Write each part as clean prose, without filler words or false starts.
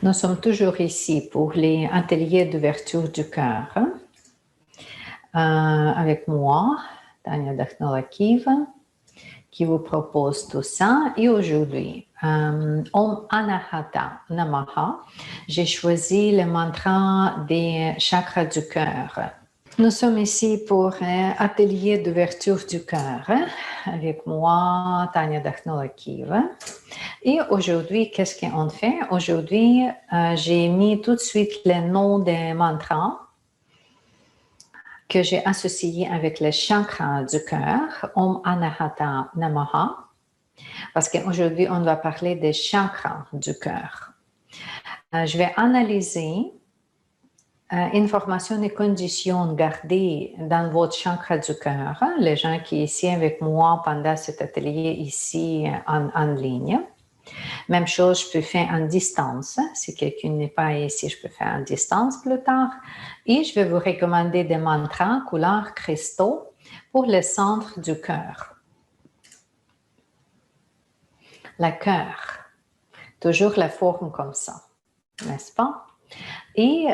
Nous sommes toujours ici pour les ateliers d'ouverture du cœur. Avec moi, Tania Dakhnolakiva, qui vous propose tout ça. Et aujourd'hui, Om Anahata Namaha, j'ai choisi le mantra des chakras du cœur. Nous sommes ici pour un atelier d'ouverture du cœur avec moi, Tania Dakhnolakiva. Et aujourd'hui, qu'est-ce qu'on fait? Aujourd'hui, j'ai mis tout de suite le nom des mantras que j'ai associés avec le chakra du cœur, Om Anahata Namaha, parce qu'aujourd'hui, on va parler des chakras du cœur. Je vais analyser informations et conditions gardées dans votre chakra du cœur, les gens qui sont ici avec moi pendant cet atelier ici en ligne. Même chose, je peux faire en distance. Si quelqu'un n'est pas ici, je peux faire en distance plus tard. Et je vais vous recommander des mantras couleur cristaux pour le centre du cœur. Le cœur, toujours la forme comme ça, n'est-ce pas? Et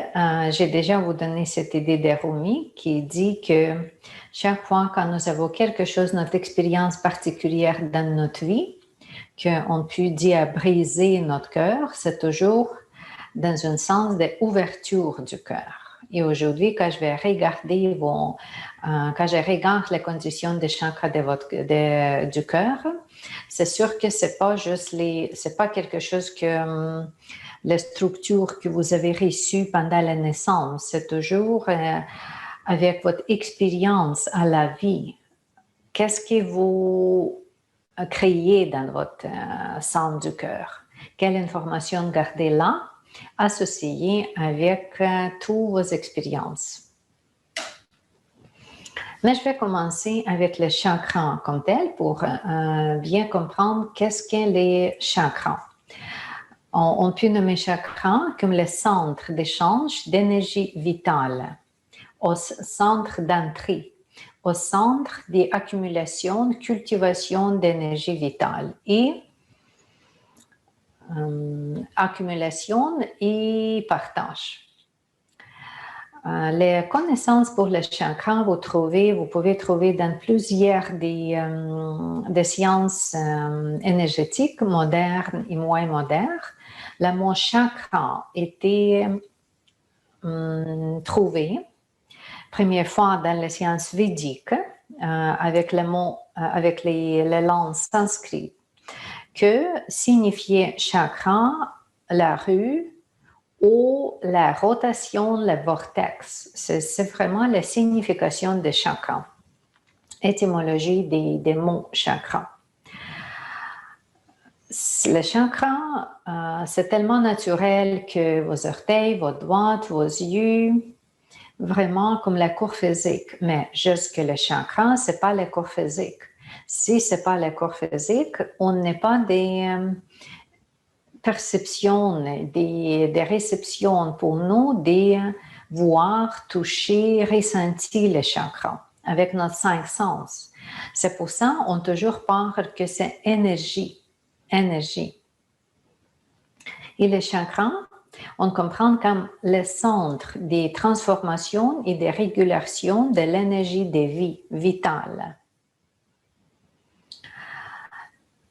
j'ai déjà vous donné cette idée de Rumi qui dit que chaque fois quand nous avons quelque chose, notre expérience particulière dans notre vie, qu'on peut dire briser notre cœur, c'est toujours dans un sens d'ouverture du cœur. Et aujourd'hui, quand je vais regarder quand je regarde les conditions des chakras du cœur, c'est sûr que c'est pas juste c'est pas quelque chose que les structures que vous avez reçues pendant la naissance, c'est toujours avec votre expérience à la vie. Qu'est-ce que vous créez dans votre centre du cœur? Quelle information gardez là, associée avec toutes vos expériences? Mais je vais commencer avec les chakras comme tel pour bien comprendre qu'est-ce qu'est les chakras. On peut nommer chakras comme le centre d'échange d'énergie vitale, au centre d'entrée, au centre d'accumulation, cultivation d'énergie vitale et accumulation et partage. Les connaissances pour les chakras, vous pouvez trouver dans plusieurs des sciences énergétiques modernes et moins modernes. Le mot chakra était trouvé première fois dans les sciences védiques avec le mot, avec les langues sanskrites, que signifiait chakra la rue ou la rotation, le vortex. C'est vraiment la signification de chakra, étymologie des mots chakra. Le chakra, c'est tellement naturel que vos orteils, vos doigts, vos yeux, vraiment comme le corps physique. Mais juste que le chakra, c'est pas le corps physique. Si c'est pas le corps physique, on n'est pas des perceptions, des réceptions pour nous, de voir, toucher, ressentir les chakras avec notre 5 sens. C'est pour ça qu'on toujours parle que c'est énergie. Énergie. Et les chakras, on comprend comme le centre des transformations et des régulations de l'énergie de vie vitale.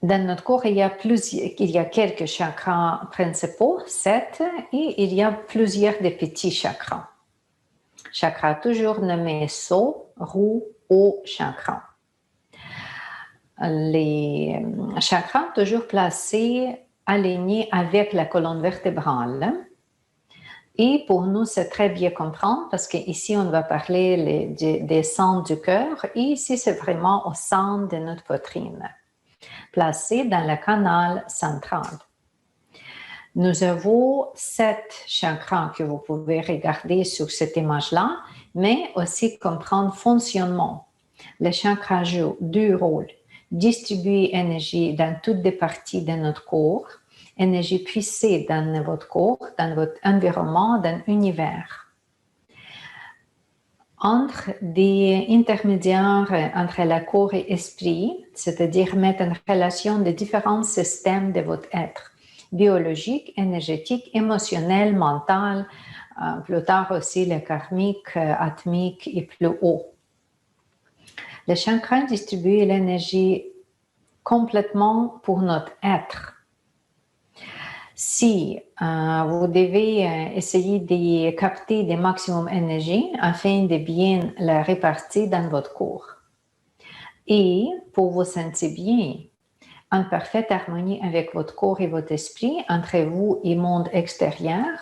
Dans notre corps, il y a quelques chakras principaux, 7, et il y a plusieurs de petits chakras. Chakra toujours nommé So, Ru, O chakra. Les chakras toujours placés, alignés avec la colonne vertébrale. Et pour nous, c'est très bien comprendre parce qu'ici, on va parler des centres du cœur et ici, c'est vraiment au centre de notre poitrine, placé dans le canal central. Nous avons 7 chakras que vous pouvez regarder sur cette image-là, mais aussi comprendre le fonctionnement. Les chakras jouent 2 rôles. Distribuer énergie dans toutes les parties de notre corps, énergie puissée dans votre corps, dans votre environnement, dans l'univers. Entre des intermédiaires entre le corps et l'esprit, c'est-à-dire mettre en relation les différents systèmes de votre être, biologique, énergétique, émotionnel, mental, plus tard aussi le karmique, atmique et plus haut. Le chakra distribue l'énergie complètement pour notre être. Si vous devez essayer de capter des maximum d'énergie afin de bien la répartir dans votre corps. Et pour vous sentir bien, en parfaite harmonie avec votre corps et votre esprit, entre vous et le monde extérieur,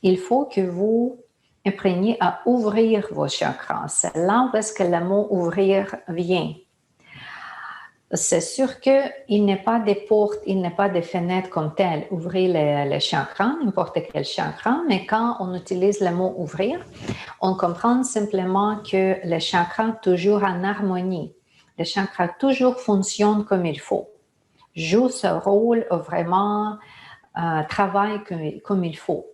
il faut que vous appreniez à ouvrir vos chakras. C'est là où est-ce que le mot ouvrir vient. C'est sûr qu'il n'est pas des portes, il n'est pas des fenêtres comme telles. Ouvrir les chakras, n'importe quel chakra, mais quand on utilise le mot ouvrir, on comprend simplement que le chakra toujours en harmonie. Le chakra toujours fonctionne comme il faut, joue ce rôle vraiment, travaille comme il faut.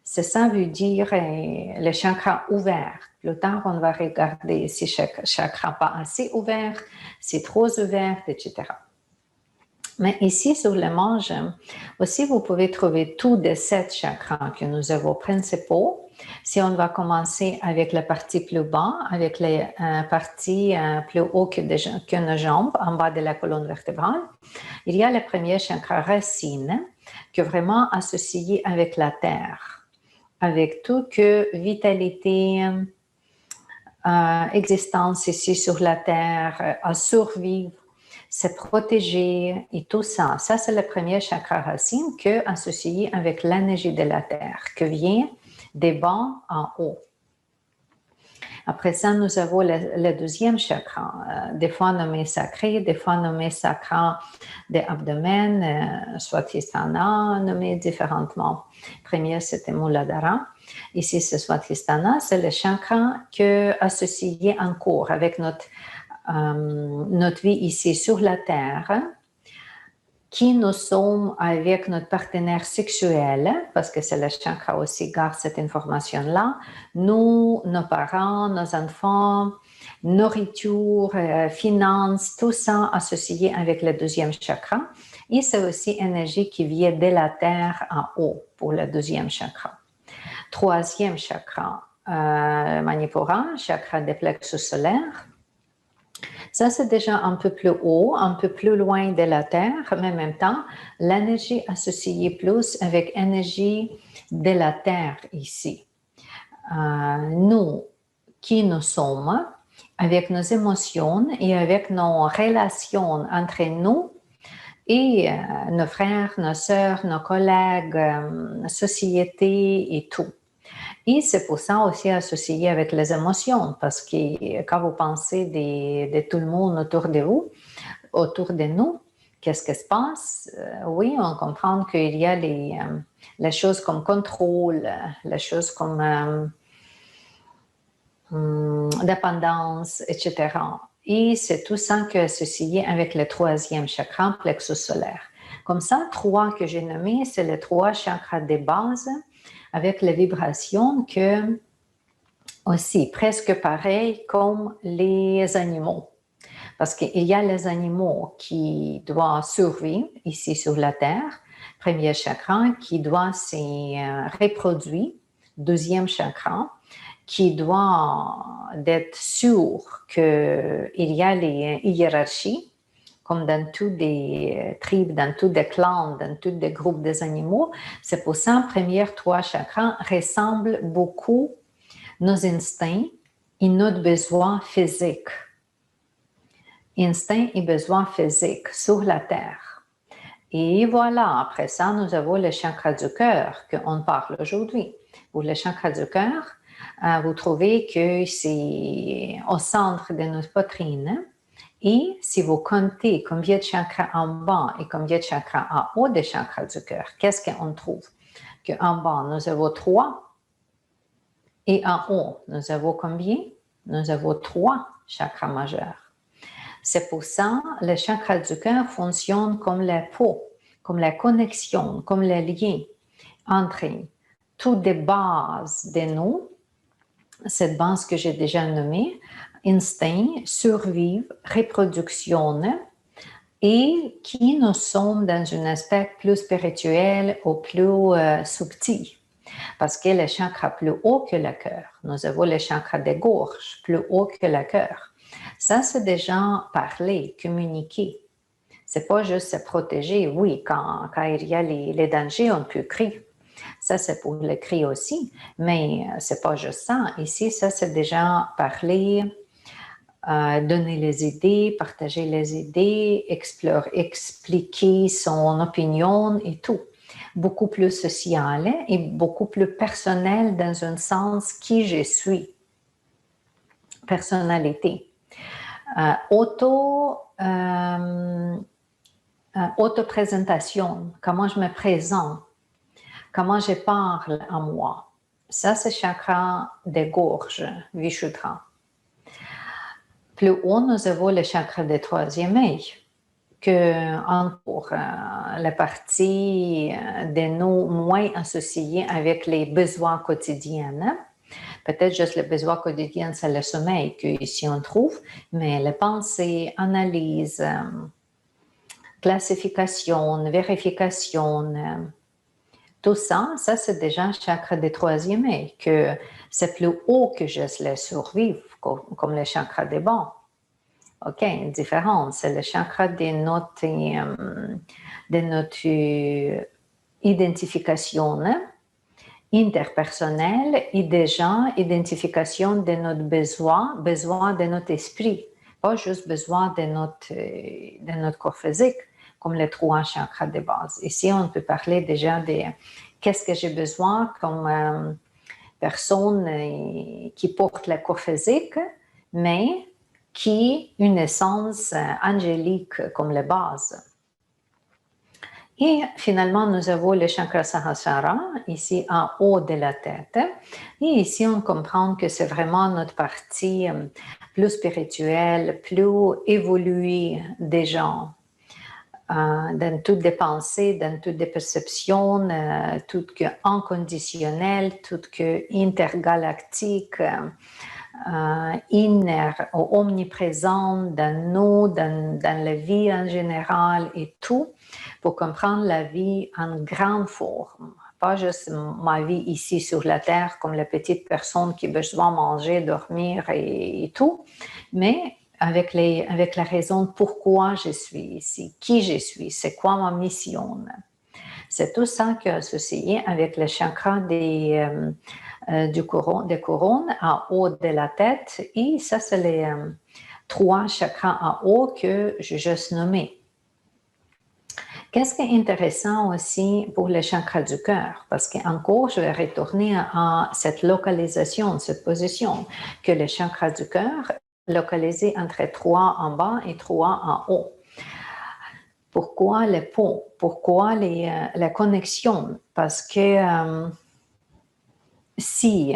C'est ça veut dire le chakra ouvert. Plus tard, on va regarder si chaque chakra pas assez ouvert, si trop ouvert, etc. Mais ici, sur le manche, aussi, vous pouvez trouver tous les 7 chakras que nous avons principaux. Si on va commencer avec la partie plus bas, avec les parties plus haut que nos jambes, en bas de la colonne vertébrale, il y a le premier chakra racine, qui est vraiment associé avec la terre, avec tout que vitalité, existence ici sur la terre, à survivre, se protéger et tout ça. Ça, c'est le premier chakra racine qui est associé avec l'énergie de la terre, qui vient des bas en haut. Après ça, nous avons le deuxième chakra, des fois nommé sacré, des fois nommé chakra de l'abdomen, Swadhisthana, nommé différemment. Premier, c'était Muladhara. Ici, c'est Swadhisthana, c'est le chakra qui est associé encore avec notre vie ici sur la terre, qui nous sommes avec notre partenaire sexuel, parce que c'est le chakra aussi garde cette information-là, nous, nos parents, nos enfants, nourriture, finances, tout ça associé avec le deuxième chakra. Et c'est aussi énergie qui vient de la terre en haut pour le deuxième chakra. Troisième chakra, Manipura, chakra des plexus solaires. Ça, c'est déjà un peu plus haut, un peu plus loin de la Terre, mais en même temps, l'énergie associée plus avec l'énergie de la Terre ici. Nous, qui nous sommes, avec nos émotions et avec nos relations entre nous et nos frères, nos sœurs, nos collègues, société et tout. Et c'est pour ça aussi associé avec les émotions, parce que quand vous pensez de tout le monde autour de vous, autour de nous, qu'est-ce qui se passe? Oui, on comprend qu'il y a les choses comme contrôle, les choses comme dépendance, etc. Et c'est tout ça qui est associé avec le troisième chakra, plexus solaire. Comme ça, 3 que j'ai nommés, c'est les 3 chakras de base, avec les vibrations que aussi presque pareil comme les animaux. Parce qu'il y a les animaux qui doivent survivre ici sur la Terre, premier chakra, qui doit se reproduire, deuxième chakra, qui doit être sûr qu'il y a les hiérarchies, comme dans toutes les tribus, dans tous les clans, dans tous les groupes des animaux. C'est pour ça que les premiers 3 chakras ressemblent beaucoup nos instincts et notre besoin physique. Instinct et besoin physique sur la Terre. Et voilà, après ça, nous avons le chakra du cœur qu'on parle aujourd'hui. Pour le chakra du cœur, vous trouvez que c'est au centre de notre poitrine. Et si vous comptez combien de chakras en bas et combien de chakras en haut des chakras du cœur, qu'est-ce qu'on trouve? Qu'en bas, nous avons 3 et en haut, nous avons combien? Nous avons 3 chakras majeurs. C'est pour ça que le chakra du cœur fonctionne comme la peau, comme la connexion, comme le lien entre toutes les bases de nous, cette base que j'ai déjà nommée, instinct, survivre, reproduction et qui nous sommes dans un aspect plus spirituel ou plus subtil. Parce que le chakra plus haut que le cœur, nous avons le chakra des gorges plus haut que le cœur. Ça, c'est déjà parler, communiquer. C'est pas juste se protéger. Oui, quand il y a les dangers, on peut crier. Ça, c'est pour le cri aussi, mais c'est pas juste ça. Ici, ça, c'est déjà parler, donner les idées, partager les idées, expliquer son opinion et tout. Beaucoup plus social et beaucoup plus personnel dans un sens qui je suis. Personnalité. Auto-présentation, comment je me présente, comment je parle à moi. Ça, c'est chakra des gorges, Vishuddha. Plus haut, nous avons le chakra des troisième œil, que pour la partie de nous moins associés avec les besoins quotidiens. Peut-être juste le besoin quotidien, c'est le sommeil qu'ici on trouve, mais les pensées, analyse, classification, vérification, tout ça, c'est déjà un chakra des troisième œil, que c'est plus haut que juste le survivre, comme le chakra des bancs. OK, une différence. C'est le chakra de notre identification interpersonnelle et déjà identification de notre besoin de notre esprit, pas juste besoin de notre corps physique, comme les trois chakras de base. Ici, on peut parler déjà de qu'est-ce que j'ai besoin comme personne qui porte le corps physique, mais qui a une essence angélique comme la base. Et finalement, nous avons le chakra Sahasrara, ici en haut de la tête. Et ici, on comprend que c'est vraiment notre partie plus spirituelle, plus évoluée des gens. Dans toutes les pensées, dans toutes les perceptions, tout que inconditionnel, tout que intergalactique, omniprésent dans nous, dans la vie en général et tout, pour comprendre la vie en grande forme. Pas juste ma vie ici sur la terre comme la petite personne qui a besoin de manger, dormir et tout, mais avec la raison pourquoi je suis ici, qui je suis, c'est quoi ma mission. C'est tout ça qui est associé avec le chakra des couronnes en haut de la tête. Et ça, c'est les trois chakras en haut que j'ai juste nommés. Qu'est-ce qui est intéressant aussi pour le chakra du cœur? Parce qu'encore, je vais retourner à cette localisation, cette position, que le chakra du cœur est localisé entre 3 en bas et 3 en haut. Pourquoi les ponts? Pourquoi la connexion? Parce que si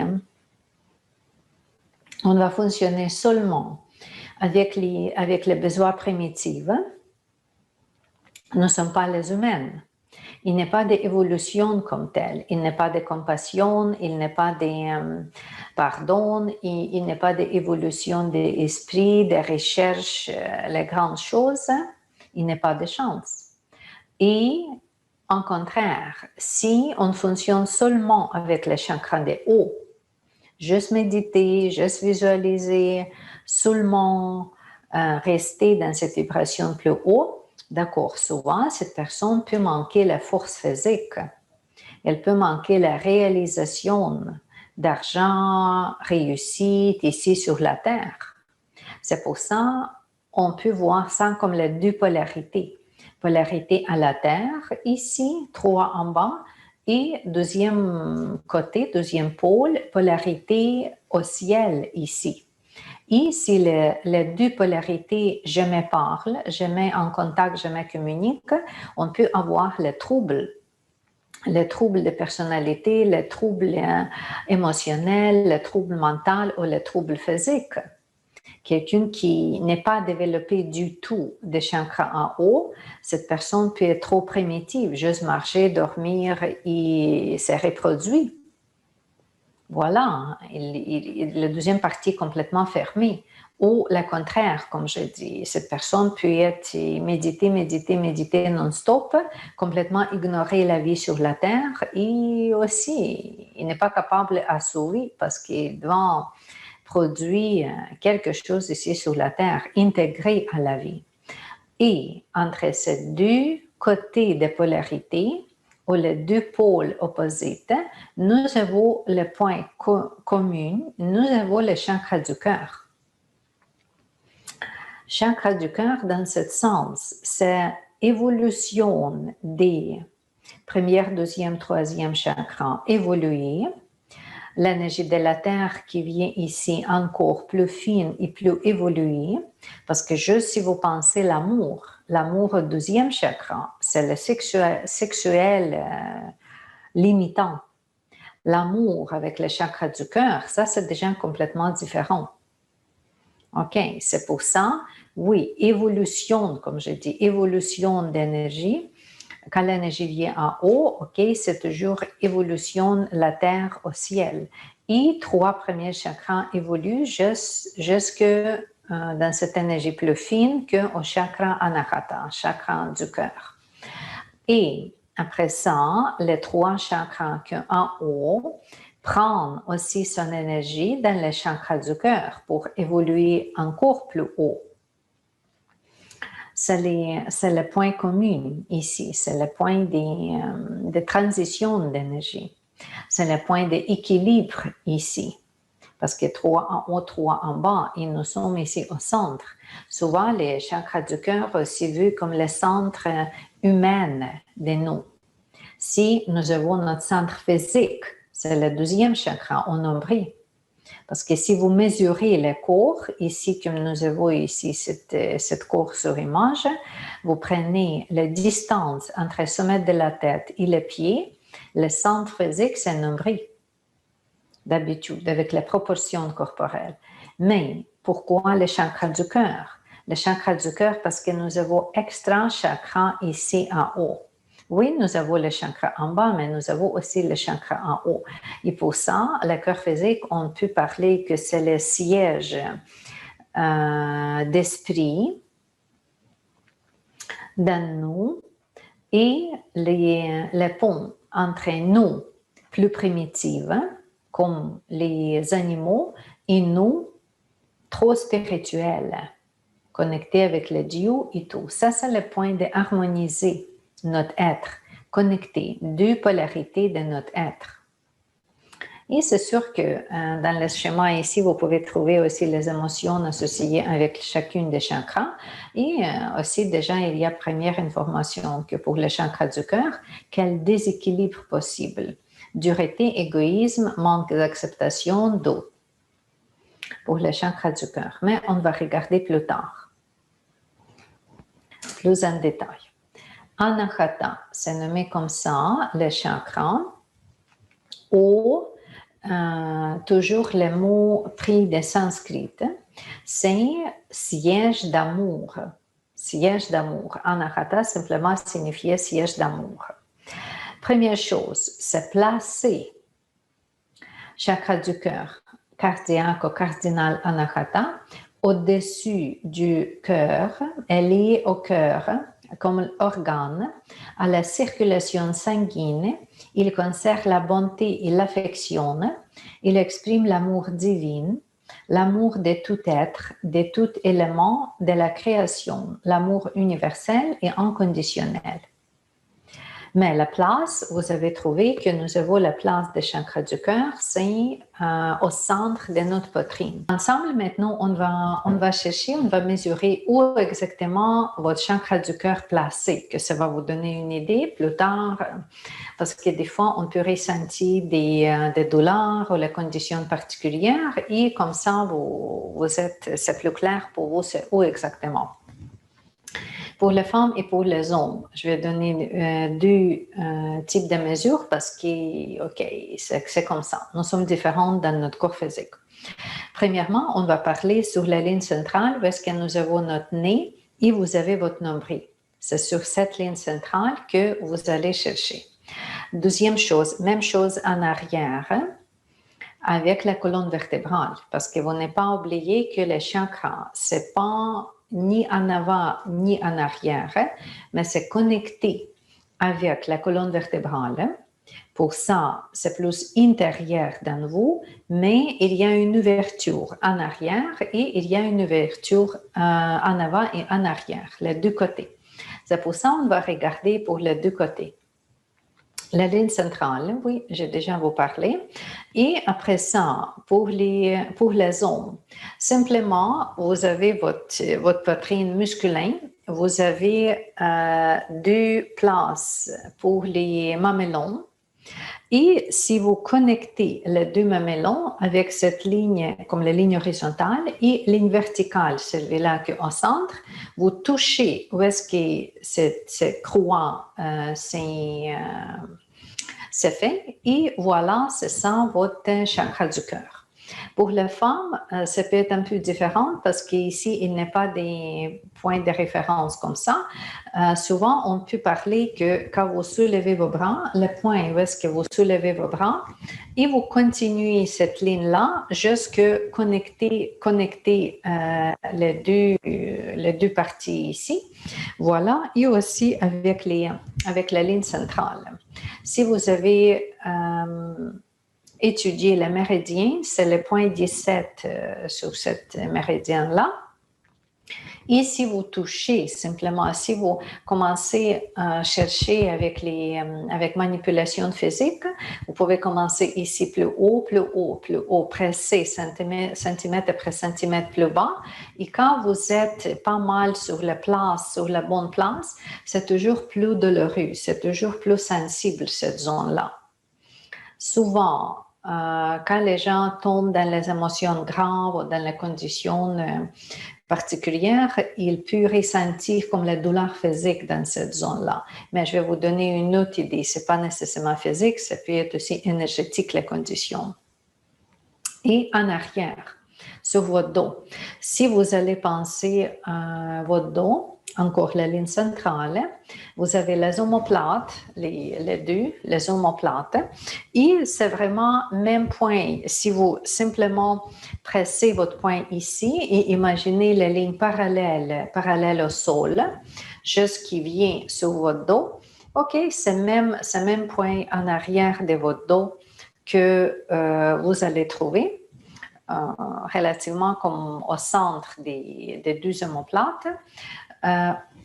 on va fonctionner seulement avec les besoins primitifs, nous ne sommes pas les humains. Il n'y a pas d'évolution comme telle. Il n'y a pas de compassion, il n'y a pas de pardon, il n'y a pas d'évolution d'esprit, de recherche, les grandes choses. Il n'y a pas de chance. Et en contraire, si on fonctionne seulement avec les chakras des hauts, juste méditer, juste visualiser, seulement rester dans cette vibration plus haut, d'accord, souvent, cette personne peut manquer la force physique. Elle peut manquer la réalisation d'argent, réussite ici sur la Terre. C'est pour ça on peut voir ça comme la dupolarité. Polarité à la Terre, ici, 3 en bas, et deuxième côté, deuxième pôle, polarité au ciel, ici. Et si les deux polarités, je me parle, je mets en contact, je me communique, on peut avoir les troubles de personnalité, les troubles émotionnels, les troubles mentaux ou les troubles physiques. Quelqu'un qui n'est pas développé du tout de chakra en haut, cette personne peut être trop primitive, juste marcher, dormir et se reproduire. Voilà, la deuxième partie est complètement fermée. Ou le contraire, comme je dis, cette personne peut être méditer non-stop, complètement ignorer la vie sur la Terre et aussi, il n'est pas capable à sauver parce qu'il doit produire quelque chose ici sur la Terre, intégré à la vie. Et entre ces deux côtés de polarité, ou les deux pôles opposés, nous avons le point commun, nous avons le chakra du cœur. Chakra du cœur, dans ce sens, c'est évolution des première, deuxième, troisième chakra évoluer. L'énergie de la Terre qui vient ici encore plus fine et plus évoluée, parce que juste si vous pensez l'amour au deuxième chakra, c'est le sexuel limitant. L'amour avec le chakra du cœur, ça c'est déjà complètement différent. OK, c'est pour ça, oui, évolution, comme je dis, évolution d'énergie. Quand l'énergie vient en haut, OK, c'est toujours évolution la terre au ciel. Et 3 premiers chakras évoluent jusque dans cette énergie plus fine qu'au chakra anahata, chakra du cœur. Et après ça, les 3 chakras en haut prennent aussi son énergie dans le chakra du cœur pour évoluer encore plus haut. C'est le point commun ici, c'est le point de transition d'énergie. C'est le point d'équilibre ici. Parce que 3 en haut, 3 en bas, et nous sommes ici au centre. Souvent, les chakras du cœur sont aussi vus comme le centre humain de nous. Si nous avons notre centre physique, c'est le deuxième chakra, au nombril. Parce que si vous mesurez le corps, ici, comme nous avons ici cette courbe sur image, vous prenez la distance entre le sommet de la tête et le pied, le centre physique, c'est le nombril, d'habitude, avec les proportions corporelles. Mais pourquoi le chakra du cœur? Le chakra du cœur, parce que nous avons extra chakra ici en haut. Oui, nous avons le chakra en bas, mais nous avons aussi le chakra en haut. Et pour ça, le cœur physique, on peut parler que c'est le siège d'esprit dans nous et les ponts entre nous, plus primitifs, comme les animaux, et nous, trop spirituels, connectés avec le Dieu et tout. Ça, c'est le point d'harmoniser notre être, connecté, deux polarités de notre être. Et c'est sûr que dans le schéma ici, vous pouvez trouver aussi les émotions associées avec chacune des chakras. Et aussi, déjà, il y a première information que pour le chakra du cœur, quel déséquilibre possible. Dureté, égoïsme, manque d'acceptation, d'autres. Pour le chakra du cœur. Mais on va regarder plus tard, plus en détail. Anahata, c'est nommé comme ça, le chakra, ou toujours le mot pris de sanskrit, c'est siège d'amour. Siège d'amour. Anahata simplement signifiait siège d'amour. Première chose, c'est placer chakra du cœur, cardiaque ou cardinal anahata, au-dessus du cœur, est lié au cœur comme organe à la circulation sanguine. Il conserve la bonté et l'affection. Il exprime l'amour divin, l'amour de tout être, de tout élément de la création, l'amour universel et inconditionnel. Mais la place, vous avez trouvé que nous avons la place des chakras du cœur, c'est au centre de notre poitrine. Ensemble, maintenant, on va chercher, on va mesurer où exactement votre chakra du cœur placé, que ça va vous donner une idée plus tard, parce que des fois, on peut ressentir des douleurs ou les conditions particulières, et comme ça, c'est plus clair pour vous, c'est où exactement. Pour les femmes et pour les hommes, je vais donner deux types de mesures parce que, OK, c'est comme ça. Nous sommes différents dans notre corps physique. Premièrement, on va parler sur la ligne centrale où est-ce que nous avons notre nez et vous avez votre nombril. C'est sur cette ligne centrale que vous allez chercher. Deuxième chose, même chose en arrière. avec la colonne vertébrale, parce que vous n'avez pas oublié que les chakras, c'est pas ni en avant ni en arrière, mais c'est connecté avec la colonne vertébrale. Pour ça, c'est plus intérieur dans vous, mais il y a une ouverture en arrière et il y a une ouverture en avant et en arrière, les deux côtés. C'est pour ça qu'on va regarder pour les deux côtés. La ligne centrale, oui, j'ai déjà vous parlé. Et après ça, pour les zones, simplement, vous avez votre poitrine musculaire, vous avez deux places pour les mamelons. Et si vous connectez les deux mamelons avec cette ligne, comme la ligne horizontale et ligne verticale, celui-là qui est au centre, vous touchez où est-ce que cette croix c'est fait. Et voilà, c'est ça votre chakra du cœur. Pour les femmes, ça peut être un peu différent parce qu'ici, il n'y a pas des points de référence comme ça. Souvent, on peut parler que quand vous soulevez vos bras, le point où est-ce que vous soulevez vos bras, et vous continuez cette ligne-là jusqu'à connecter les deux parties ici. Voilà, et aussi avec la ligne centrale. Si vous avez étudié le méridien, c'est le point 17 sur cette méridien-là. Et si vous touchez, simplement, si vous commencez à chercher avec manipulation physique, vous pouvez commencer ici plus haut, presser centimètre après centimètre plus bas. Et quand vous êtes pas mal sur la bonne place, c'est toujours plus douloureux, c'est toujours plus sensible, cette zone-là. Souvent, quand les gens tombent dans les émotions graves ou dans les conditions particulières, ils peuvent ressentir comme la douleur physique dans cette zone-là. Mais je vais vous donner une autre idée. Ce n'est pas nécessairement physique, ça peut être aussi énergétique, les conditions. Et en arrière, sur votre dos. Si vous allez penser à votre dos, encore la ligne centrale, vous avez les omoplates, les deux, les omoplates, et c'est vraiment même point. Si vous simplement pressez votre point ici et imaginez les lignes parallèles au sol, jusqu'il vient sur votre dos, ok, c'est même point en arrière de votre dos que vous allez trouver. Relativement comme au centre des deux omoplates.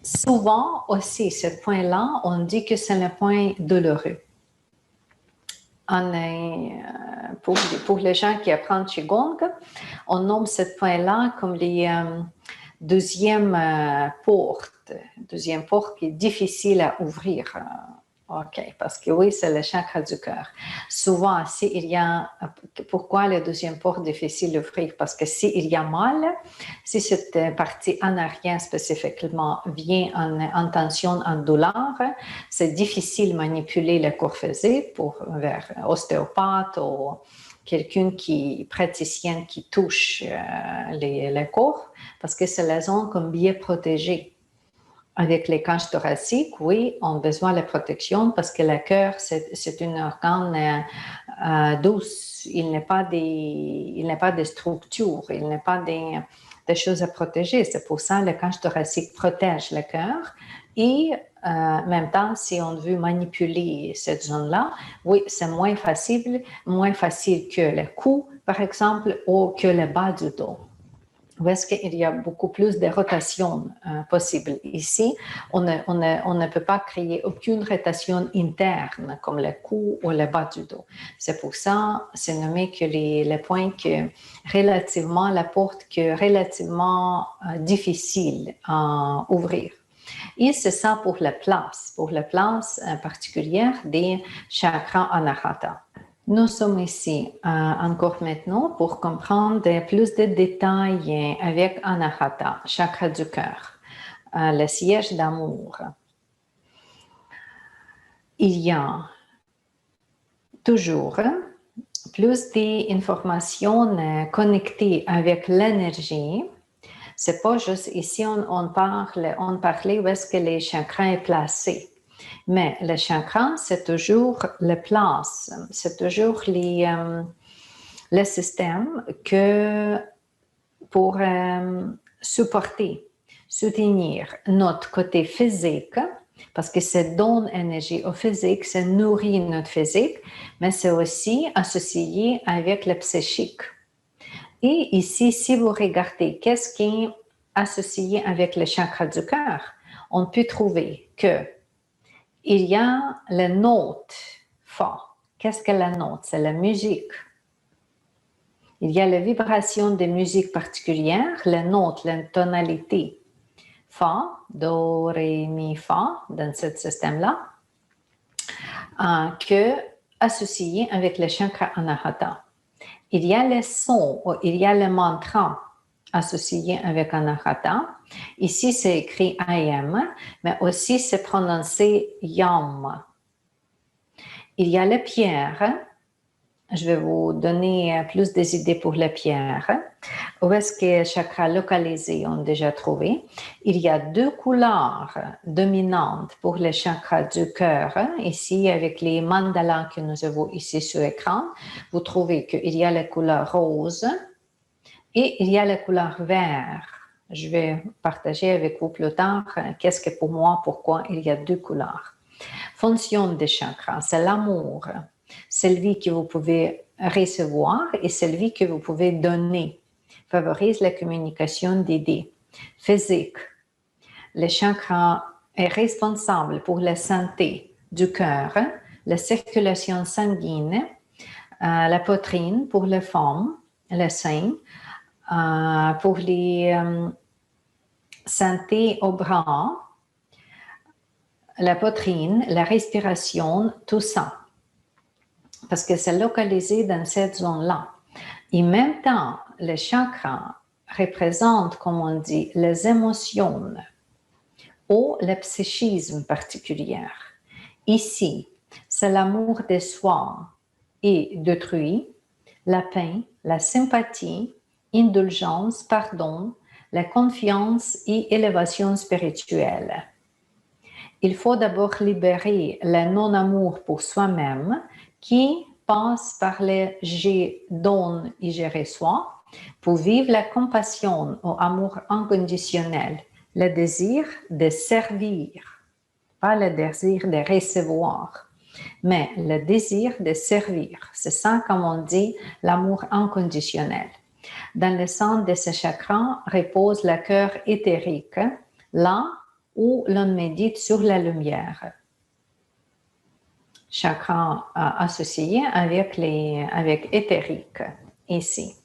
Souvent aussi, ce point-là, on dit que c'est le point douloureux. Pour les gens qui apprennent Qigong, on nomme ce point-là comme les deuxième porte qui est difficile à ouvrir. OK, parce que oui, c'est le chakra du cœur. Souvent, pourquoi le deuxième porte difficile d'ouvrir? Parce que s'il y a mal, si cette partie en arrière spécifiquement vient en tension, en douleur, c'est difficile de manipuler le corps physique vers ostéopathe ou quelqu'un praticien qui touche le corps, parce que c'est la zone comme bien protégée. Avec les canges thoraciques, oui, on a besoin de la protection parce que le cœur, c'est un organe douce. Il n'est pas de structure, il n'est pas des choses à protéger. C'est pour ça que le cange thoracique protège le cœur. Et en même temps, si on veut manipuler cette zone-là, oui, c'est moins facile que le cou, par exemple, ou que le bas du dos. Où est-ce qu'il y a beaucoup plus de rotation possible. Ici, on ne peut pas créer aucune rotation interne comme le cou ou le bas du dos. C'est pour ça, c'est nommé que les points que relativement, la porte que relativement difficile à ouvrir. Et c'est ça pour la place particulière des chakras anahata. Nous sommes ici encore maintenant pour comprendre plus de détails avec Anahata, chakra du cœur, le siège d'amour. Il y a toujours plus d'informations connectées avec l'énergie. C'est pas juste ici on parlait où est-ce que les chakras est placé. Mais le chakra, c'est toujours la place, c'est toujours le système que pour supporter, soutenir notre côté physique, parce que ça donne énergie au physique, ça nourrit notre physique, mais c'est aussi associé avec le psychique. Et ici, si vous regardez qu'est-ce qui est associé avec le chakra du cœur, on peut trouver que il y a la note fort. Qu'est-ce que la note? C'est la musique. Il y a la vibration de musique particulière, la note, la tonalité. Fa, do, ré, mi, fa, dans ce système-là, que associé avec le chakra anahata. Il y a les sons, il y a le mantra associé avec anahata. Ici, c'est écrit I am, mais aussi c'est prononcé yam. Il y a les pierres. Je vais vous donner plus des idées pour les pierres. Où est-ce que les chakras localisés ont déjà trouvé? Il y a 2 couleurs dominantes pour les chakras du cœur. Ici, avec les mandalas que nous avons ici sur l'écran, vous trouvez qu'il y a la couleur rose et il y a la couleur vert. Je vais partager avec vous plus tard qu'est-ce que pour moi, pourquoi il y a 2 couleurs. Fonction des chakras, c'est l'amour, celui que vous pouvez recevoir et celui que vous pouvez donner. Favorise la communication d'idées. Physique, le chakra est responsable pour la santé du cœur, la circulation sanguine, la poitrine pour les femmes, le sein, pour les santé au bras, la poitrine, la respiration, tout ça. Parce que c'est localisé dans cette zone-là. Et en même temps, le chakra représente, comme on dit, les émotions ou le psychisme particulier. Ici, c'est l'amour de soi et d'autrui, la paix, la sympathie, indulgence, pardon, la confiance et élévation spirituelle. Il faut d'abord libérer le non-amour pour soi-même qui passe par le « je donne et je reçois » pour vivre la compassion ou amour inconditionnel, le désir de servir, pas le désir de recevoir, mais le désir de servir. C'est ça, comme on dit, l'amour inconditionnel. Dans le centre de ce chakra repose le cœur éthérique, là où l'on médite sur la lumière. Chakra associé avec éthérique, ici.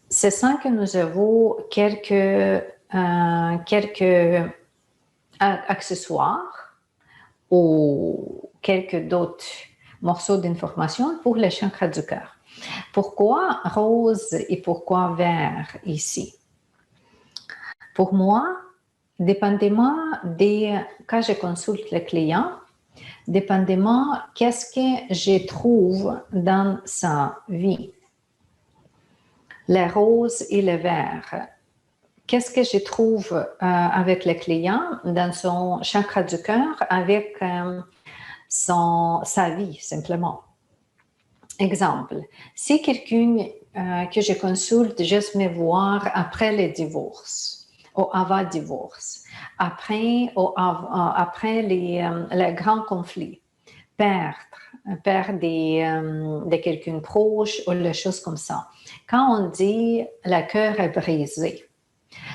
C'est ça que nous avons quelques accessoires ou quelques d'autres morceaux d'informations pour le chakra du cœur. Pourquoi rose et pourquoi vert ici? Pour moi, dépendamment quand je consulte le client, dépendamment qu'est-ce que je trouve dans sa vie, le rose et le vert, qu'est-ce que je trouve avec le client dans son chakra du cœur, avec sa vie simplement. Exemple, si quelqu'un que je consulte juste me voir après le divorce, ou avant le divorce, après les grands conflits, perdre de quelqu'un proche ou les choses comme ça. Quand on dit le cœur est brisé,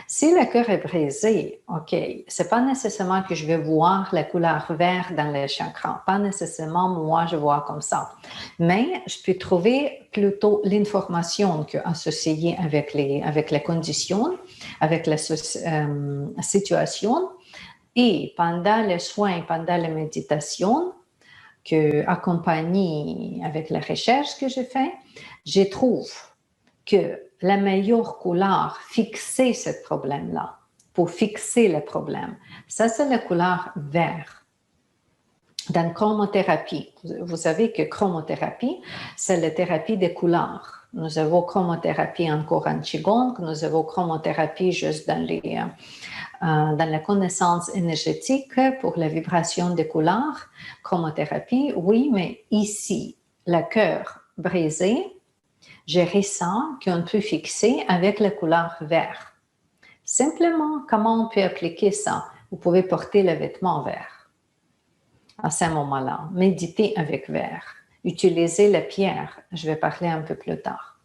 si le cœur est brisé, OK, c'est pas nécessairement que je vais voir la couleur verte dans le chakra. Pas nécessairement moi, je vois comme ça. Mais je peux trouver plutôt l'information associée avec les conditions, avec la situation. Et pendant les soins, pendant la méditation, accompagnée avec la recherche que je fais, je trouve que la meilleure couleur fixer ce problème-là, pour fixer le problème, ça c'est la couleur vert. Dans chromothérapie, vous savez que chromothérapie, c'est la thérapie des couleurs. Nous avons chromothérapie encore en Qigong, nous avons chromothérapie juste dans la connaissance énergétique pour la vibration des couleurs. Chromothérapie, oui, mais ici, le cœur brisé, je ressens qu'on peut fixer avec la couleur vert. Simplement, comment on peut appliquer ça? Vous pouvez porter le vêtement vert à ce moment-là. Méditez avec vert. Utilisez la pierre. Je vais parler un peu plus tard.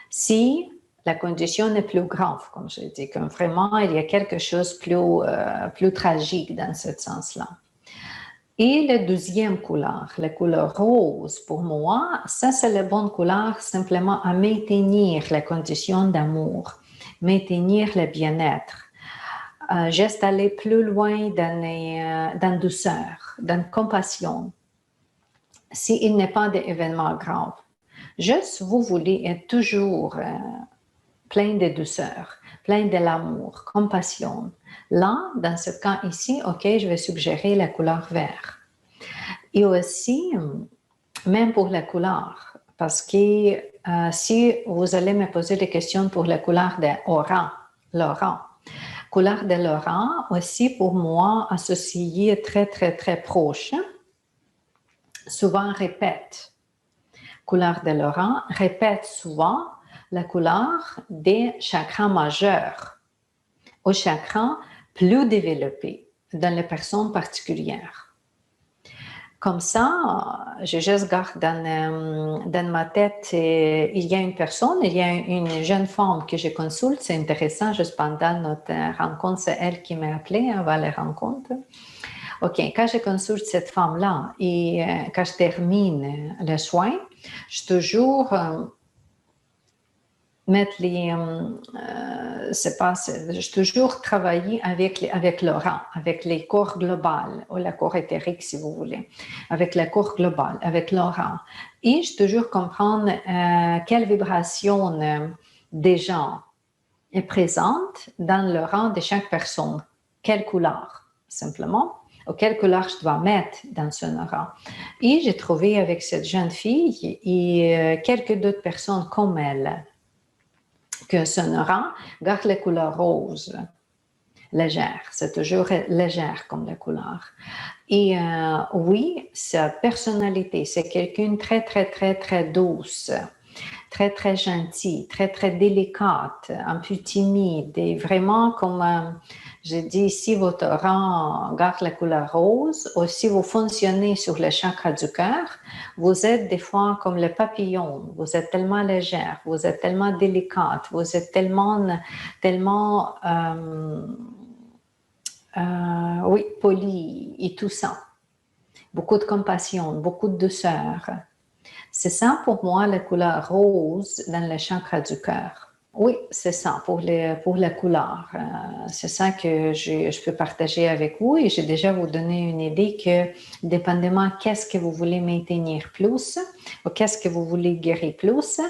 Si la condition est plus grave, comme je dis, que vraiment il y a quelque chose de plus tragique dans ce sens-là. Et la deuxième couleur, la couleur rose, pour moi, ça c'est la bonne couleur simplement à maintenir la condition d'amour, maintenir le bien-être. Juste aller plus loin dans la douceur, dans la compassion, s'il n'est pas d'événements graves. Juste, vous voulez être toujours plein de douceur, plein de l'amour, compassion. Là, dans ce cas ici, OK, je vais suggérer la couleur vert. Et aussi, même pour la couleur, parce que si vous allez me poser des questions pour la couleur de l'aura, couleur de l'aura aussi pour moi associée très, très, très proche, souvent répète. Couleur de l'aura répète souvent la couleur des chakras majeurs, aux chakras plus développés dans les personnes particulières. Comme ça, je juste garde dans ma tête, il y a une personne, il y a une jeune femme que je consulte, c'est intéressant, juste pendant notre rencontre, c'est elle qui m'a appelée avant la rencontre. OK, quand je consulte cette femme-là et quand je termine le soin, je toujours je toujours travailler avec l'aura, avec les corps globales, ou la corps éthérique si vous voulez, avec le corps global, avec l'aura. Et je toujours comprendre quelle vibration des gens est présente dans l'aura de chaque personne, quelle couleur, simplement, ou quelle couleur je dois mettre dans son aura. Et j'ai trouvé avec cette jeune fille et quelques d'autres personnes comme elle, que son aura garde la couleur rose, légère. C'est toujours légère comme la couleur. Et oui, sa personnalité, c'est quelqu'un de très, très, très, très douce, très, très gentille, très, très délicate, un peu timide et vraiment comme je dis, si votre aura garde la couleur rose ou si vous fonctionnez sur le chakra du cœur, vous êtes des fois comme le papillon, vous êtes tellement légère, vous êtes tellement délicate, vous êtes tellement oui, poli et tout ça. Beaucoup de compassion, beaucoup de douceur. C'est ça pour moi la couleur rose dans le chakra du cœur. Oui, c'est ça pour la couleur. C'est ça que je peux partager avec vous et j'ai déjà vous donné une idée que dépendamment qu'est-ce que vous voulez maintenir plus ou qu'est-ce que vous voulez guérir plus,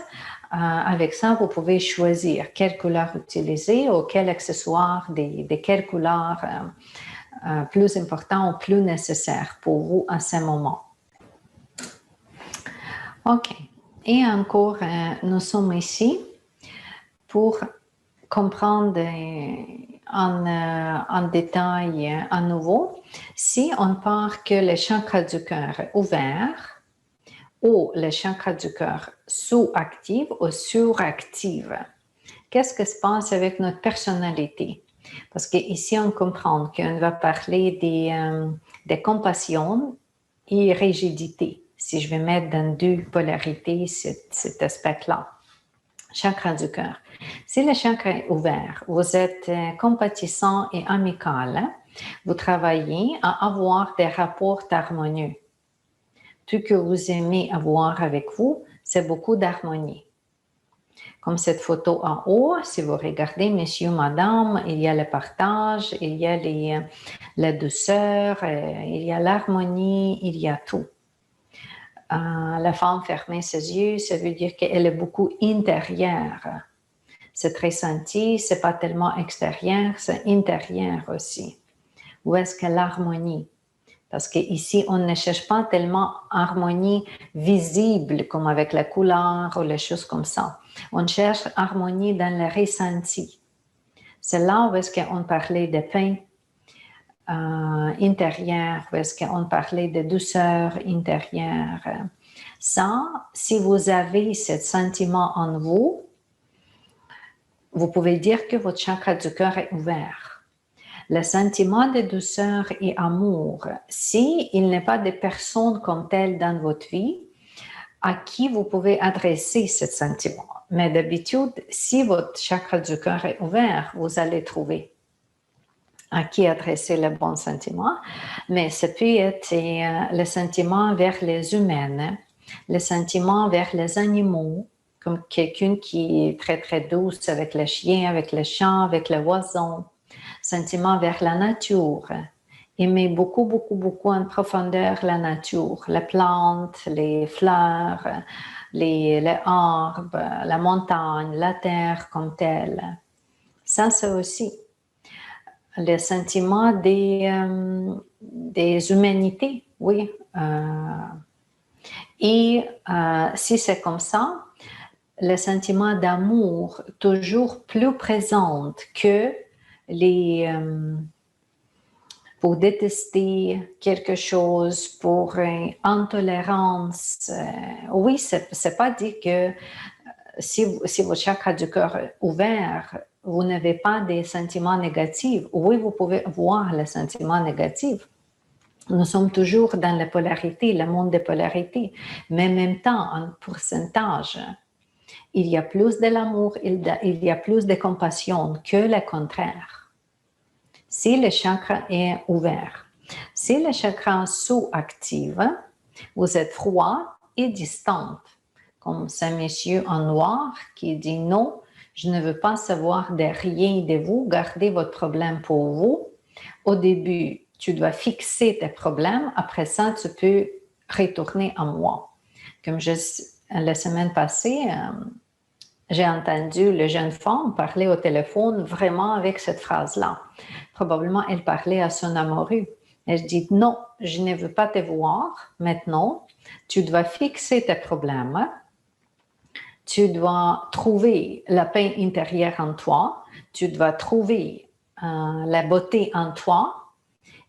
avec ça, vous pouvez choisir quelle couleur utiliser ou quel accessoire de quelle couleur plus important ou plus nécessaire pour vous à ce moment. OK. Et encore, nous sommes ici pour comprendre en détail à nouveau si on part que le chakra du cœur est ouvert ou le chakra du cœur sous-active ou suractive. Qu'est-ce qui se passe avec notre personnalité? Parce qu'ici, on comprend qu'on va parler des compassions et rigidité. Si je vais mettre dans deux polarités cet aspect-là. Chakra du cœur. Si le chakra est ouvert, vous êtes compatissant et amical, vous travaillez à avoir des rapports harmonieux. Tout que vous aimez avoir avec vous, c'est beaucoup d'harmonie. Comme cette photo en haut, si vous regardez, messieurs, madame, il y a le partage, il y a la douceur, il y a l'harmonie, il y a tout. La femme fermer ses yeux, ça veut dire qu'elle est beaucoup intérieure. C'est très senti, c'est pas tellement extérieur, c'est intérieur aussi. Où est-ce que l'harmonie? Parce qu'ici, on ne cherche pas tellement harmonie visible comme avec la couleur ou les choses comme ça. On cherche harmonie dans le ressenti. C'est là où est-ce qu'on parlait de pain. intérieure, où est-ce qu'on parlait de douceur intérieure. Ça, si vous avez ce sentiment en vous, vous pouvez dire que votre chakra du cœur est ouvert. Le sentiment de douceur et amour, s'il n'est pas de personnes comme telles dans votre vie, à qui vous pouvez adresser ce sentiment. Mais d'habitude, si votre chakra du cœur est ouvert, vous allez trouver à qui adresser le bon sentiment. Mais ça peut être le sentiment vers les humains, le sentiment vers les animaux, comme quelqu'un qui est très, très douce avec le chien, avec le chat, avec le oiseau. Sentiment vers la nature. Aimer beaucoup, beaucoup, beaucoup en profondeur la nature, les plantes, les fleurs, les arbres, la montagne, la terre comme telle. Ça, c'est aussi le sentiment des humanités, oui. Et si c'est comme ça, le sentiment d'amour toujours plus présent que les... pour détester quelque chose, pour intolérance. Oui, c'est pas dit que si votre chakra du cœur est ouvert, vous n'avez pas des sentiments négatifs. Oui, vous pouvez voir les sentiments négatifs. Nous sommes toujours dans la polarité, le monde des polarités, mais en même temps, en pourcentage, il y a plus de l'amour, il y a plus de compassion que le contraire. Si le chakra est ouvert. Si le chakra sous-actif, vous êtes froid et distante, comme ce monsieur en noir qui dit non, je ne veux pas savoir de rien de vous, gardez votre problème pour vous. Au début, tu dois fixer tes problèmes, après ça, tu peux retourner à moi. Comme la semaine passée, j'ai entendu la jeune femme parler au téléphone vraiment avec cette phrase-là. Probablement, elle parlait à son amoureux. Elle dit, non, je ne veux pas te voir maintenant. Tu dois fixer tes problèmes. Tu dois trouver la paix intérieure en toi. Tu dois trouver la beauté en toi.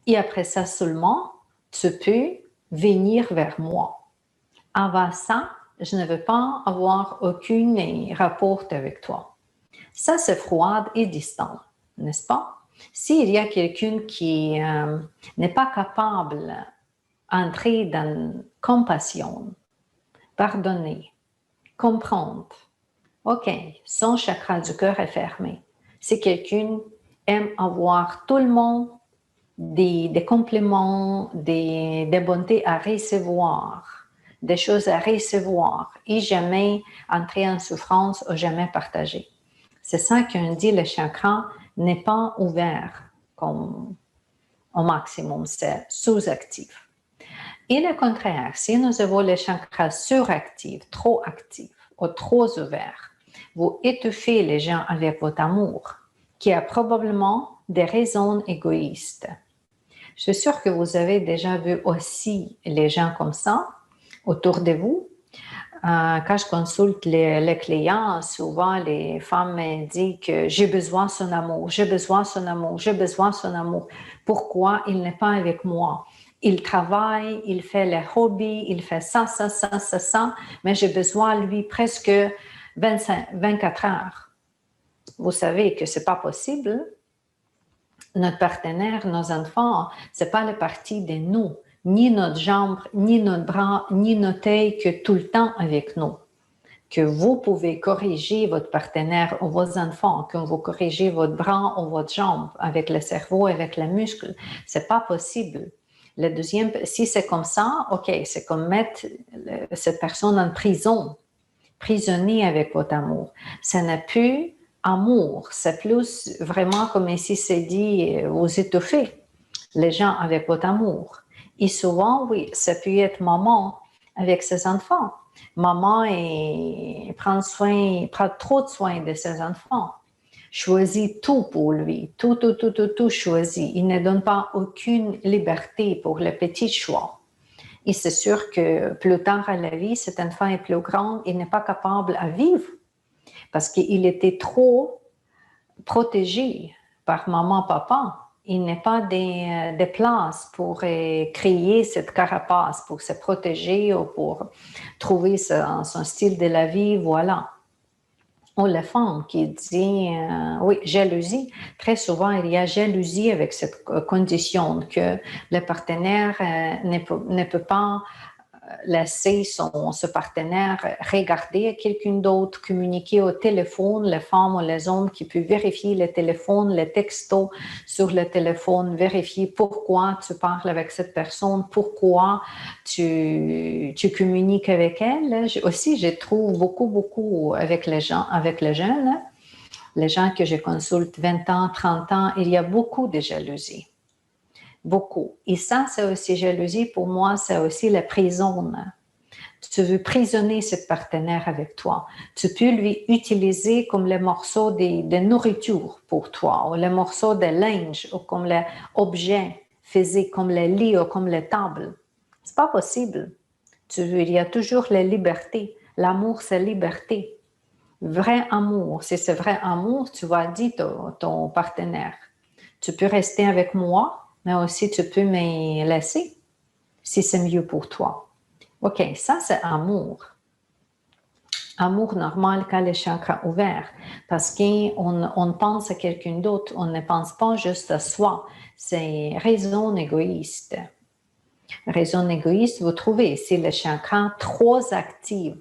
Et après ça seulement, tu peux venir vers moi. Avant ça, je ne veux pas avoir aucun rapport avec toi. Ça, c'est froid et distant, n'est-ce pas? S'il y a quelqu'un qui n'est pas capable d'entrer dans compassion, pardonner, comprendre, OK, son chakra du cœur est fermé. Si quelqu'un aime avoir tout le monde des compliments, des bontés à recevoir, des choses à recevoir et jamais entrer en souffrance ou jamais partager. C'est ça qu'on dit, le chakra n'est pas ouvert comme au maximum, c'est sous-actif. Et le contraire, si nous avons le chakra suractif, trop actif ou trop ouvert, vous étouffez les gens avec votre amour, qui a probablement des raisons égoïstes. Je suis sûre que vous avez déjà vu aussi les gens comme ça autour de vous. Quand je consulte les clients, souvent les femmes me disent que j'ai besoin de son amour, j'ai besoin de son amour, j'ai besoin de son amour. Pourquoi il n'est pas avec moi? Il travaille, il fait les hobbies, il fait ça, mais j'ai besoin de lui presque 24 heures. Vous savez que ce n'est pas possible. Notre partenaire, nos enfants, ce n'est pas la partie de nous, ni notre jambe, ni notre bras, ni notre œil que tout le temps avec nous. Que vous pouvez corriger votre partenaire ou vos enfants, que vous corrigez votre bras ou votre jambe avec le cerveau, avec les muscles. Ce n'est pas possible. Le deuxième, si c'est comme ça, OK, c'est comme mettre cette personne en prison, prisonnier avec votre amour. Ça n'a plus amour, c'est plus vraiment comme ici c'est dit, vous étouffez les gens avec votre amour. Et souvent, oui, ça peut être maman avec ses enfants. Maman prend trop de soin de ses enfants, choisit tout pour lui, tout choisit. Il ne donne pas aucune liberté pour le petit choix. Et c'est sûr que plus tard à la vie, cet enfant est plus grand, il n'est pas capable à vivre parce qu'il était trop protégé par maman, papa. Il n'est pas des places pour créer cette carapace, pour se protéger ou pour trouver son style de la vie, voilà. Ou la femme qui dit, oui, jalousie. Très souvent, il y a jalousie avec cette condition que le partenaire ne peut pas laisser ce partenaire regarder quelqu'un d'autre, communiquer au téléphone, les femmes ou les hommes qui peuvent vérifier le téléphone, les textos sur le téléphone, vérifier pourquoi tu parles avec cette personne, pourquoi tu communiques avec elle. Aussi, je trouve beaucoup avec les jeunes, les gens que je consulte 20 ans, 30 ans, il y a beaucoup de jalousie. Beaucoup. Et ça, c'est aussi jalousie. Pour moi, c'est aussi la prison. Tu veux prisonner ce partenaire avec toi. Tu peux lui utiliser comme le morceau de nourriture pour toi, ou le morceau de linge, ou comme l'objet physique, comme le lit ou comme la table. C'est pas possible. Il y a toujours la liberté. L'amour, c'est liberté. Vrai amour. Si c'est vrai amour, tu vas dire ton partenaire, tu peux rester avec moi, mais aussi tu peux me laisser si c'est mieux pour toi. OK, ça c'est amour. Amour normal quand les chakras ouverts, parce qu'on pense à quelqu'un d'autre, on ne pense pas juste à soi. C'est raison égoïste. Raison égoïste, vous trouvez ici le chakra trop actif.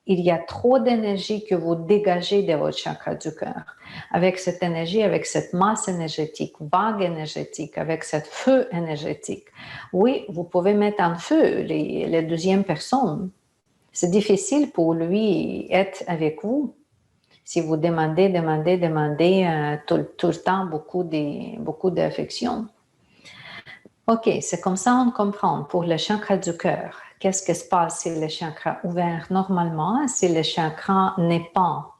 Il y a trop d'énergie que vous dégagez de votre chakra du cœur. Avec cette énergie, avec cette masse énergétique, vague énergétique, avec cette feu énergétique, oui, vous pouvez mettre en feu les deuxièmes personnes. C'est difficile pour lui être avec vous. Si vous demandez tout le temps beaucoup d'affection. OK, c'est comme ça on comprend pour le chakra du cœur. Qu'est-ce qui se passe si le chakra ouvert normalement, si le chakra n'est pas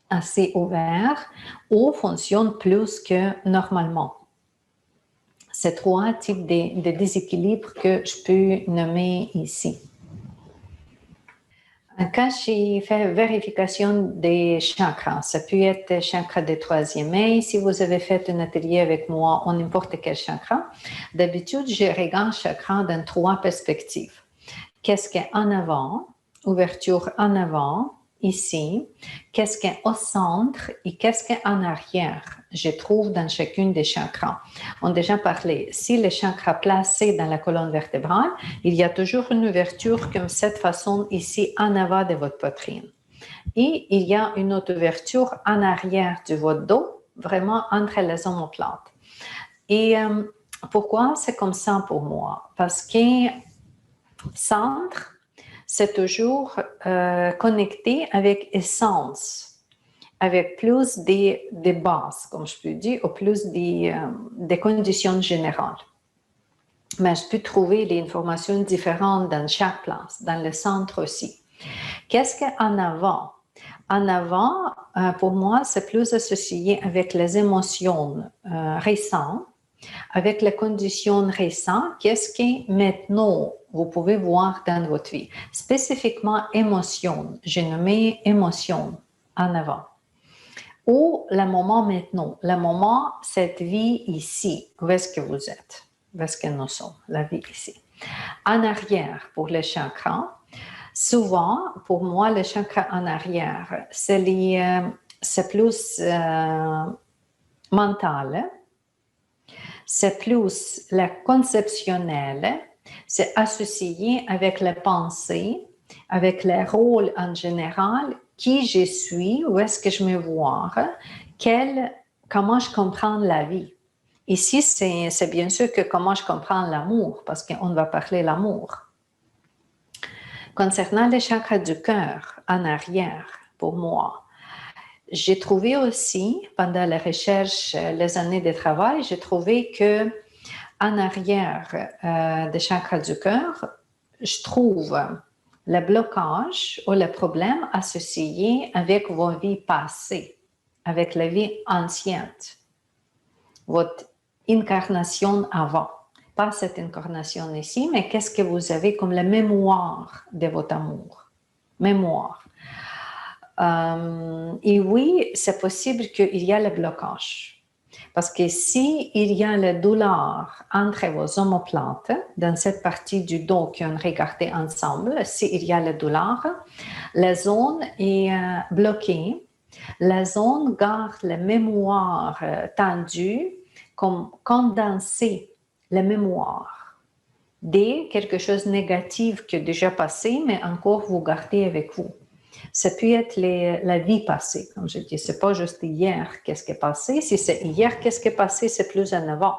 assez ouvert ou fonctionne plus que normalement? C'est trois types de déséquilibres que je peux nommer ici. Quand j'ai fait vérification des chakras, ça peut être chakra de troisième œil. Si vous avez fait un atelier avec moi en n'importe quel chakra, d'habitude, je regarde chakra dans trois perspectives. Qu'est-ce qui est en avant, ouverture en avant, ici, qu'est-ce qui est au centre et qu'est-ce qui est en arrière, je trouve dans chacune des chakras. On a déjà parlé, si le chakra placé dans la colonne vertébrale, il y a toujours une ouverture comme cette façon ici en avant de votre poitrine. Et il y a une autre ouverture en arrière de votre dos, vraiment entre les omoplates. Et pourquoi c'est comme ça pour moi? Parce que centre, c'est toujours connecté avec essence, avec plus des bases, comme je peux dire, ou plus des conditions générales. Mais je peux trouver des informations différentes dans chaque place, dans le centre aussi. Qu'est-ce qu'en avant? En avant, pour moi, c'est plus associé avec les émotions récentes, avec les conditions récentes, qu'est-ce que maintenant vous pouvez voir dans votre vie? Spécifiquement émotion, j'ai nommé émotion en avant. Ou le moment maintenant, le moment, cette vie ici, où est-ce que vous êtes? Où est-ce que nous sommes, la vie ici? En arrière, pour les chakras, souvent, pour moi, le chakra en arrière, c'est plus mental, c'est plus la conceptionnelle, c'est associé avec la pensée, avec les rôles en général, qui je suis, où est-ce que je me vois, comment je comprends la vie. Ici, c'est bien sûr que comment je comprends l'amour, parce qu'on va parler de l'amour. Concernant les chakras du cœur, en arrière, pour moi, j'ai trouvé aussi, pendant la recherche, les années de travail, j'ai trouvé que en arrière des chakras du cœur, je trouve le blocage ou le problème associé avec vos vies passées, avec la vie ancienne, votre incarnation avant. Pas cette incarnation ici, mais qu'est-ce que vous avez comme la mémoire de votre amour. Mémoire. Et oui, c'est possible qu'il y a le blocage. Parce que si il y a la douleur entre vos omoplates, dans cette partie du dos qu'on regardait ensemble, s'il y a la douleur, la zone est bloquée. La zone garde la mémoire tendue, comme condenser la mémoire de quelque chose de négatif qui est déjà passé, mais encore vous gardez avec vous. Ça peut être la vie passée, comme je dis. C'est pas juste hier, qu'est-ce qui est passé. Si c'est hier, qu'est-ce qui est passé, c'est plus en avant.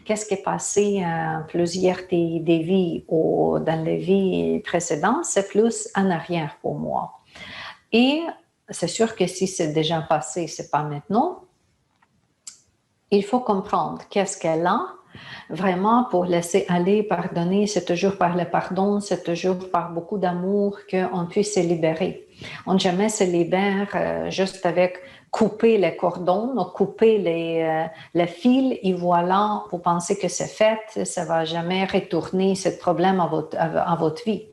Qu'est-ce qui est passé plusieurs des vies ou dans les vies précédentes, c'est plus en arrière pour moi. Et c'est sûr que si c'est déjà passé, c'est pas maintenant. Il faut comprendre qu'est-ce qu'elle a. Vraiment, pour laisser aller, pardonner, c'est toujours par le pardon, c'est toujours par beaucoup d'amour qu'on puisse se libérer. On ne jamais se libère juste avec couper les cordons, ou couper les fils, et voilà, vous pensez que c'est fait, ça ne va jamais retourner ce problème à votre vie.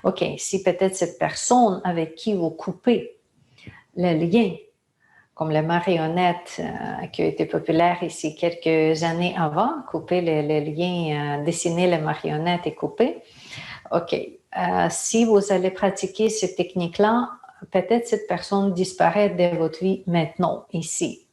OK, si peut-être cette personne avec qui vous coupez le lien, comme la marionnette qui a été populaire ici quelques années avant, couper les liens, dessiner les marionnettes et couper. OK. Si vous allez pratiquer cette technique-là, peut-être cette personne disparaît de votre vie maintenant, ici.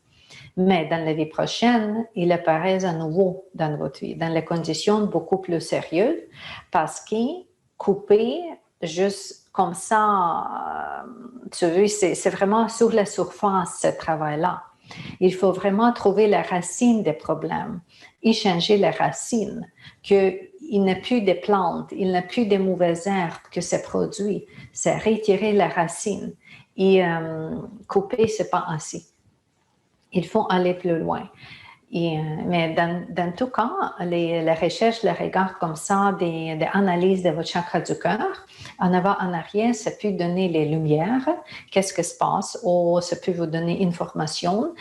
Mais dans la vie prochaine, il apparaît à nouveau dans votre vie, dans les conditions beaucoup plus sérieuses, parce que couper juste comme ça, tu veux, c'est vraiment sur la surface, ce travail-là. Il faut vraiment trouver la racine des problèmes et changer la racine, qu'il n'y a plus de plantes, il n'y a plus de mauvaises herbes que ça produit. C'est retirer la racine. Et couper, ce n'est pas assez. Il faut aller plus loin. Mais dans tout cas, les recherches, les regards comme ça, des analyses de votre chakra du cœur, en avant, en arrière, ça peut donner les lumières, qu'est-ce qui se passe, ou ça peut vous donner information,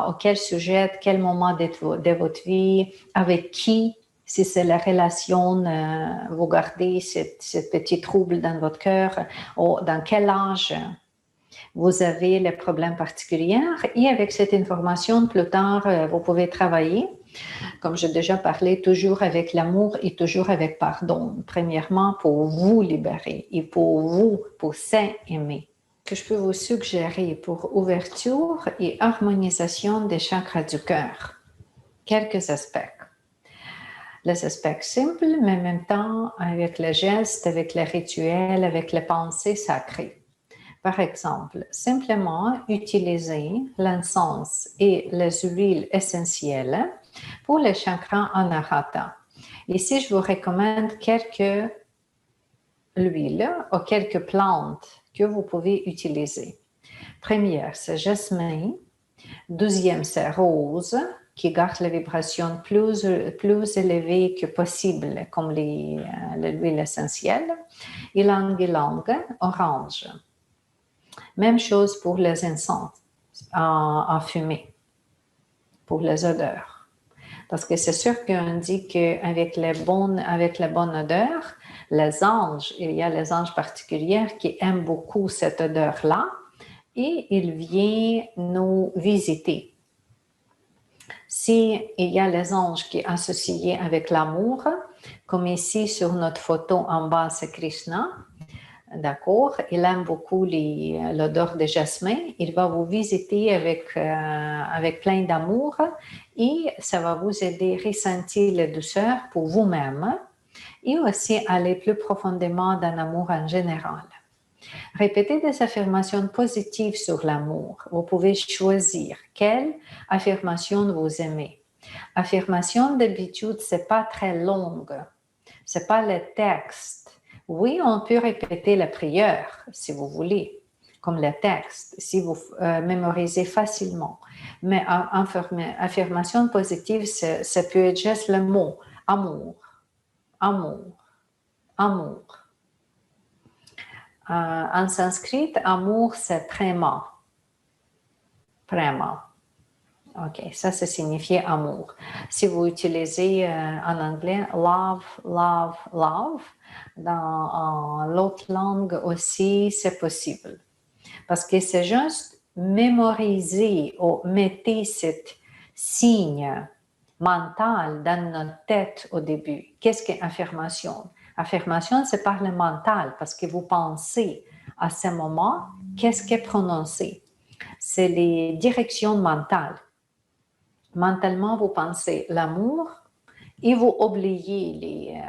auquel sujet, quel moment de votre vie, avec qui, si c'est la relation, vous gardez ce petit trouble dans votre cœur, ou dans quel âge vous avez les problèmes particuliers et avec cette information, plus tard, vous pouvez travailler, comme j'ai déjà parlé, toujours avec l'amour et toujours avec pardon. Premièrement, pour vous libérer et pour vous, pour s'aimer. Que je peux vous suggérer pour ouverture et harmonisation des chakras du cœur. Quelques aspects. Les aspects simples, mais en même temps avec les gestes, avec les rituels, avec les pensées sacrées. Par exemple, simplement utiliser l'encens et les huiles essentielles pour les chakras anahata. Ici, je vous recommande quelques huiles ou quelques plantes que vous pouvez utiliser. Première, c'est jasmin. Deuxième, c'est rose, qui garde la vibration plus élevée que possible, comme l'huile essentielle. Ylang-ylang, orange. Même chose pour les encens en fumée, pour les odeurs. Parce que c'est sûr qu'on dit qu'avec la bonne odeur, les anges, il y a les anges particuliers qui aiment beaucoup cette odeur-là et ils viennent nous visiter. S'il y a les anges qui sont associés avec l'amour, comme ici sur notre photo en bas, c'est Krishna. D'accord, il aime beaucoup l'odeur de jasmin. Il va vous visiter avec plein d'amour et ça va vous aider à ressentir la douceur pour vous-même et aussi aller plus profondément dans l'amour en général. Répétez des affirmations positives sur l'amour. Vous pouvez choisir quelle affirmation vous aimez. Affirmation d'habitude, c'est pas très longue. C'est pas le texte. Oui, on peut répéter la prière si vous voulez, comme le texte, si vous mémorisez facilement. Mais affirmation positive, ça peut être juste le mot amour, amour, amour. En sanskrit, amour, c'est prema. Prema. OK, ça signifie amour. Si vous utilisez en anglais love, love, love, dans l'autre langue aussi, c'est possible. Parce que c'est juste mémoriser ou mettez signe mental dans notre tête au début. Qu'est-ce qu'est affirmation? Affirmation, c'est par le mental, parce que vous pensez à ce moment, qu'est-ce qui est prononcé? C'est les directions mentales. Mentalement, vous pensez l'amour et vous oubliez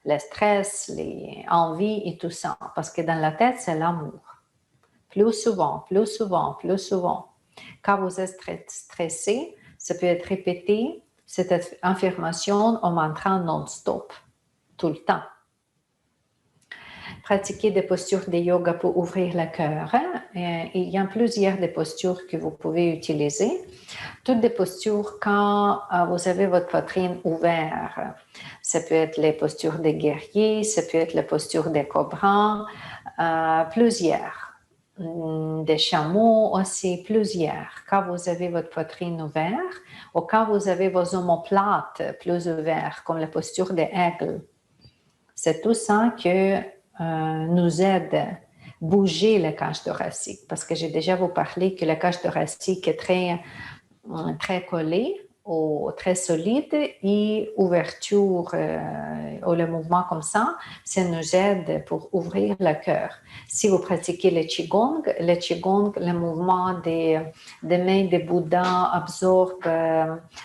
le stress, les envies et tout ça, parce que dans la tête, c'est l'amour. Plus souvent, plus souvent, plus souvent. Quand vous êtes stressé, ça peut être répété, cette affirmation en mantra non-stop, tout le temps. Pratiquer des postures de yoga pour ouvrir le cœur. Il y a plusieurs des postures que vous pouvez utiliser. Toutes des postures quand vous avez votre poitrine ouverte. Ça peut être les postures des guerriers, ça peut être les postures des cobras, plusieurs. Des chameaux aussi, plusieurs. Quand vous avez votre poitrine ouverte ou quand vous avez vos omoplates plus ouvertes, comme la posture des aigles. C'est tout ça que nous aide à bouger la cage thoracique. Parce que j'ai déjà vous parlé que la cage thoracique est très collée, ou très solide, et ouverture ou le mouvement comme ça nous aide pour ouvrir le cœur. Si vous pratiquez le Qigong, le mouvement des mains des Bouddhas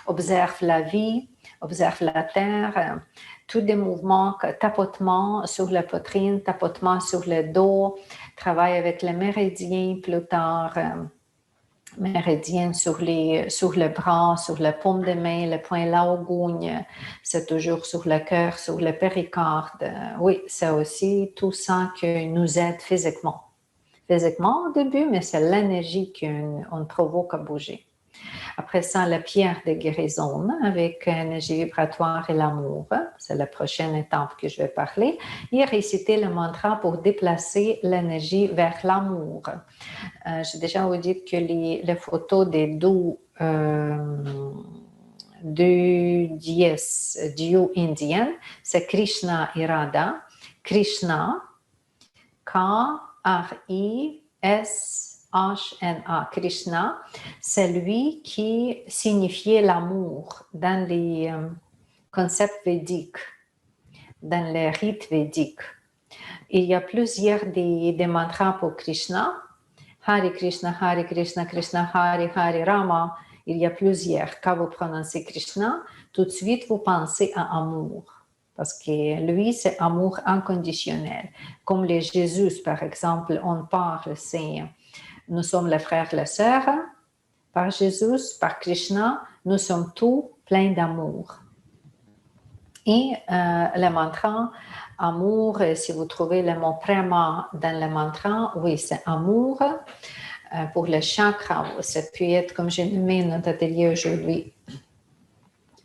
observe la vie, observe la terre, tous des mouvements, tapotement sur la poitrine, tapotement sur le dos, travail avec les méridiens plus tard, méridiens sur le bras, sur la paume des mains, le point Laogugne, c'est toujours sur le cœur, sur le péricarde. Oui, c'est aussi tout ça qui nous aide physiquement. Physiquement au début, mais c'est l'énergie qu'on provoque à bouger. Après ça, la pierre de guérison avec l'énergie vibratoire et l'amour. C'est la prochaine étape que je vais parler. Et réciter le mantra pour déplacer l'énergie vers l'amour. J'ai déjà vous dit que les photos des deux dieux indiens, c'est Krishna et Radha. Krishna, K-R-I-S-H-N-A, Krishna, c'est lui qui signifiait l'amour dans les concepts védiques, dans les rites védiques. Il y a plusieurs des mantras pour Krishna. Hare Krishna, Krishna Hare, Hare Rama. Il y a plusieurs. Quand vous prononcez Krishna, tout de suite vous pensez à amour. Parce que lui, c'est amour inconditionnel. Comme les Jésus, par exemple, on parle, nous sommes les frères et les sœurs. Par Jésus, par Krishna, nous sommes tous pleins d'amour. Et le mantra amour, si vous trouvez le mot prema dans le mantra, oui, c'est amour. Pour le chakra, ça peut être, comme j'ai nommé notre atelier aujourd'hui,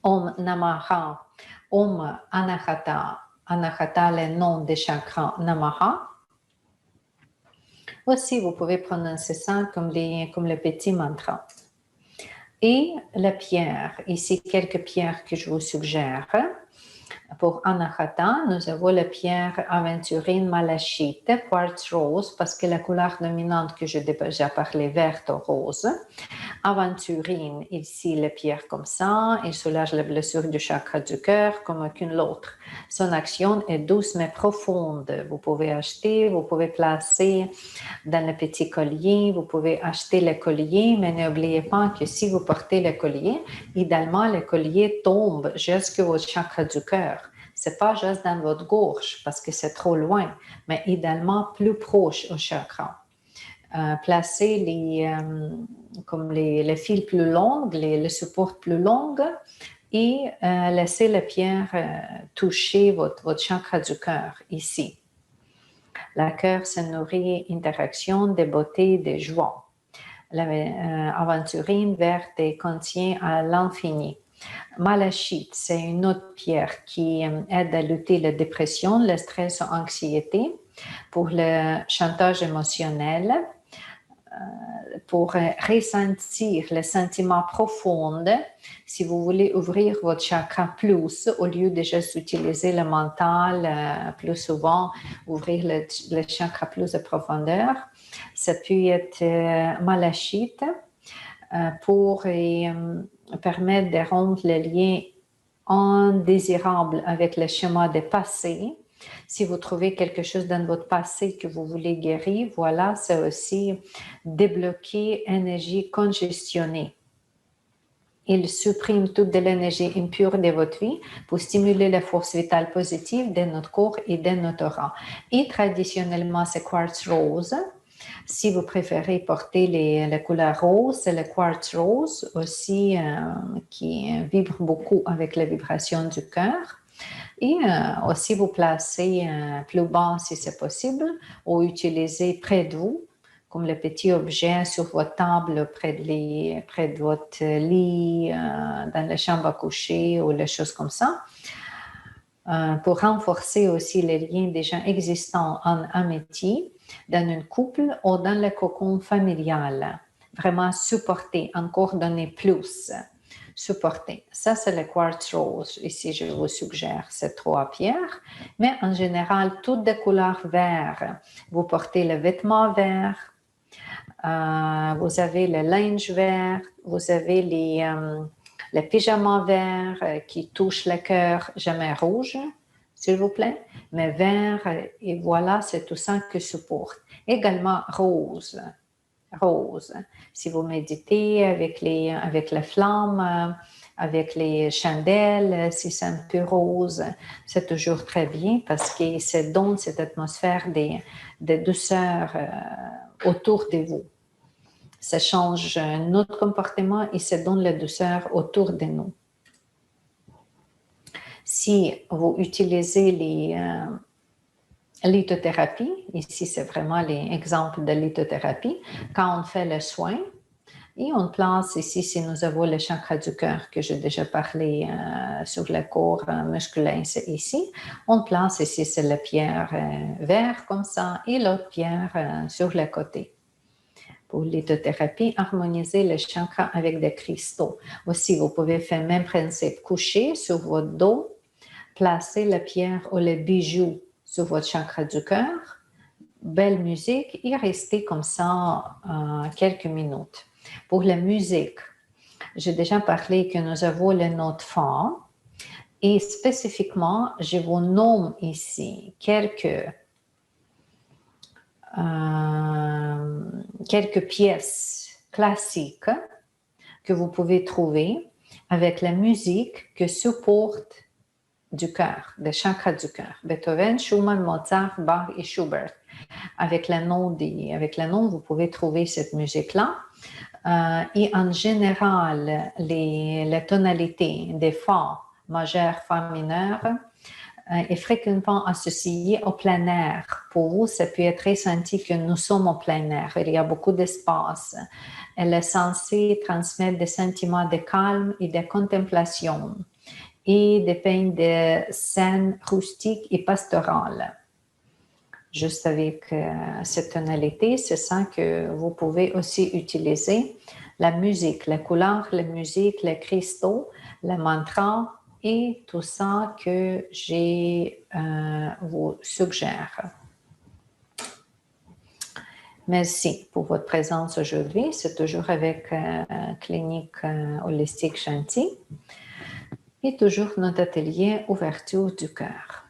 Om Namaha, Om Anahata, Anahata, le nom des chakras Namaha. Aussi, vous pouvez prononcer ça comme le petit mantra. Et la pierre, ici quelques pierres que je vous suggère. Pour Anahata, nous avons la pierre aventurine malachite, quartz rose, parce que la couleur dominante que j'ai déjà parlé, verte ou rose. Aventurine, ici, la pierre comme ça, il soulage la blessure du chakra du cœur comme aucune autre. Son action est douce mais profonde. Vous pouvez acheter, vous pouvez placer dans le petit collier, vous pouvez acheter le collier, mais n'oubliez pas que si vous portez le collier, idéalement, le collier tombe jusqu'au chakra du cœur. Ce n'est pas juste dans votre gorge parce que c'est trop loin, mais idéalement plus proche au chakra. Placez les fils plus longs, les supports plus longs et laissez la pierre toucher votre chakra du cœur ici. Le cœur se nourrit d'interaction, de beauté, de joie. L'aventurine verte contient à l'infini. Malachite, c'est une autre pierre qui aide à lutter la dépression, le stress ou l'anxiété, pour le chantage émotionnel, pour ressentir les sentiments profonds. Si vous voulez ouvrir votre chakra plus, au lieu de juste utiliser le mental plus souvent, ouvrir le chakra plus de profondeur, ça peut être malachite. pour permettre de rompre le lien indésirable avec le schéma des passés. Si vous trouvez quelque chose dans votre passé que vous voulez guérir, voilà, c'est aussi débloquer énergie congestionnée. Il supprime toute de l'énergie impure de votre vie pour stimuler la force vitale positive de notre corps et de notre aura. Et traditionnellement, c'est quartz rose. Si vous préférez porter la couleur rose, c'est le quartz rose aussi qui vibre beaucoup avec la vibration du cœur. Et aussi, vous placez plus bas si c'est possible ou utilisez près de vous, comme le petit objet sur votre table, près de votre lit, dans la chambre à coucher ou les choses comme ça, pour renforcer aussi les liens déjà existants en amitié, dans une couple ou dans le cocon familial. Vraiment supporter, encore donner plus. Supporter. Ça, c'est le quartz rose. Ici, je vous suggère ces 3 pierres. Mais en général, toutes de couleur vert. Vous portez le vêtement vert, vous avez le linge vert, vous avez les pyjamas verts qui touchent le cœur, jamais rouge, s'il vous plaît, mais vert, et voilà, c'est tout ça que supporte. Également rose. Rose. Si vous méditez avec les flammes, avec les chandelles, si c'est un peu rose, c'est toujours très bien parce que ça donne cette atmosphère de douceur autour de vous. Ça change notre comportement et ça donne la douceur autour de nous. Si vous utilisez lithothérapie, ici c'est vraiment l'exemple de lithothérapie, quand on fait le soin, et on place ici, si nous avons le chakra du cœur que j'ai déjà parlé sur le corps musculaire, c'est ici, on place ici, c'est la pierre verte comme ça, et l'autre pierre sur le côté. Pour lithothérapie, harmoniser le chakra avec des cristaux. Aussi, vous pouvez faire le même principe, coucher sur votre dos, placer la pierre ou le bijou sur votre chakra du cœur, belle musique et rester comme ça quelques minutes. Pour la musique, j'ai déjà parlé que nous avons les notes fa et spécifiquement, je vous nomme ici quelques pièces classiques que vous pouvez trouver avec la musique que supporte du cœur, des chakras du cœur. Beethoven, Schumann, Mozart, Bach et Schubert. Avec le nom, vous pouvez trouver cette musique-là. Et en général, les tonalités des fa majeur, fa mineur est fréquemment associée au plein air. Pour vous, ça peut être ressenti que nous sommes au plein air. Il y a beaucoup d'espace. Elle est censée transmettre des sentiments de calme et de contemplation et des peines de scènes rustiques et pastorales. Juste avec cette tonalité, c'est ça que vous pouvez aussi utiliser. La musique, la couleur, la musique, les cristaux, le mantra et tout ça que je vous suggère. Merci pour votre présence aujourd'hui. C'est toujours avec Clinique Holistique Shanti et toujours notre atelier Ouverture du cœur.